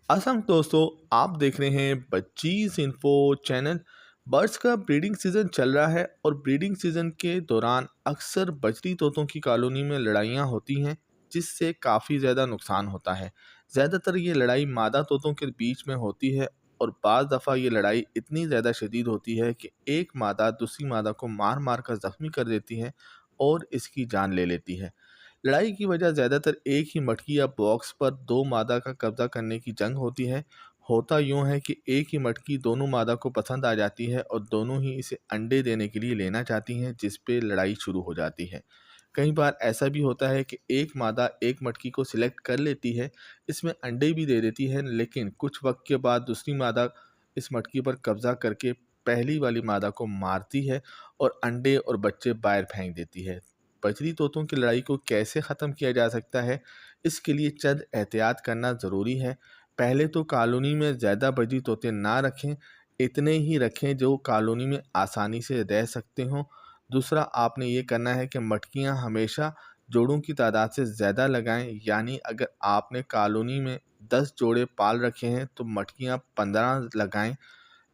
असम दोस्तों, आप देख रहे हैं बच्चीज इन्फो चैनल। बर्ड्स का ब्रीडिंग सीजन चल रहा है और ब्रीडिंग सीजन के दौरान अक्सर बजरी तोतों की कॉलोनी में लड़ाइयाँ होती हैं, जिससे काफ़ी ज़्यादा नुकसान होता है। ज़्यादातर ये लड़ाई मादा तोतों के बीच में होती है और बाज़ दफ़ा ये लड़ाई इतनी ज़्यादा शदीद होती है कि एक मादा दूसरी मादा को मार मार कर ज़ख्मी कर देती है और इसकी जान ले लेती है। लड़ाई की वजह ज़्यादातर एक ही मटकी या बॉक्स पर दो मादा का कब्जा करने की जंग होती है। होता यूँ है कि एक ही मटकी दोनों मादा को पसंद आ जाती है और दोनों ही इसे अंडे देने के लिए लेना चाहती हैं, जिस पे लड़ाई शुरू हो जाती है। कई बार ऐसा भी होता है कि एक मादा एक मटकी को सिलेक्ट कर लेती है, इसमें अंडे भी दे देती है, लेकिन कुछ वक्त के बाद दूसरी मादा इस मटकी पर कब्जा करके पहली वाली मादा को मारती है और अंडे और बच्चे बाहर फेंक देती है। बजरी तोतों की लड़ाई को कैसे ख़त्म किया जा सकता है, इसके लिए चंद एहतियात करना ज़रूरी है। पहले तो कॉलोनी में ज़्यादा बजरी तोते ना रखें, इतने ही रखें जो कॉलोनी में आसानी से रह सकते हों। दूसरा, आपने ये करना है कि मटकियाँ हमेशा जोड़ों की तादाद से ज़्यादा लगाएं, यानी अगर आपने कॉलोनी में 10 जोड़े पाल रखे हैं तो मटकियाँ 15 लगाएं।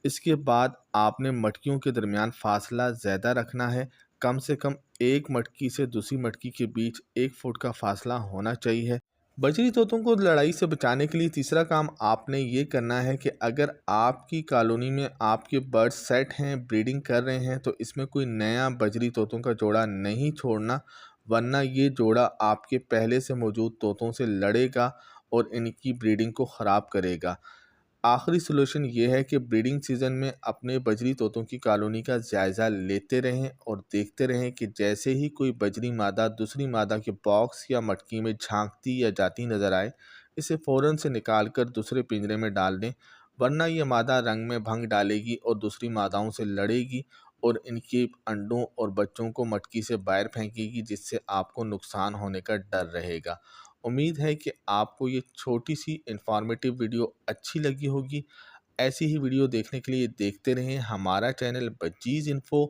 इसके बाद आपने मटकियों के दरमियान फासला ज़्यादा रखना है। कम से कम एक मटकी से दूसरी मटकी के बीच 1 फुट का फासला होना चाहिए। बजरी तोतों को लड़ाई से बचाने के लिए तीसरा काम आपने ये करना है कि अगर आपकी कॉलोनी में आपके बर्ड्स सेट हैं, ब्रीडिंग कर रहे हैं, तो इसमें कोई नया बजरी तोतों का जोड़ा नहीं छोड़ना, वरना ये जोड़ा आपके पहले से मौजूद तोतों से लड़ेगा और इनकी ब्रीडिंग को ख़राब करेगा। आखिरी सॉल्यूशन ये है कि ब्रीडिंग सीजन में अपने बजरी तोतों की कॉलोनी का जायज़ा लेते रहें और देखते रहें कि जैसे ही कोई बजरी मादा दूसरी मादा के बॉक्स या मटकी में झांकती या जाती नज़र आए, इसे फ़ौरन से निकाल कर दूसरे पिंजरे में डाल दें, वरना ये मादा रंग में भंग डालेगी और दूसरी मादाओं से लड़ेगी और इनके अंडों और बच्चों को मटकी से बाहर फेंकेगी, जिससे आपको नुकसान होने का डर रहेगा। उम्मीद है कि आपको ये छोटी सी इंफॉर्मेटिव वीडियो अच्छी लगी होगी। ऐसी ही वीडियो देखने के लिए देखते रहें हमारा चैनल बच्चीज़ इन्फो।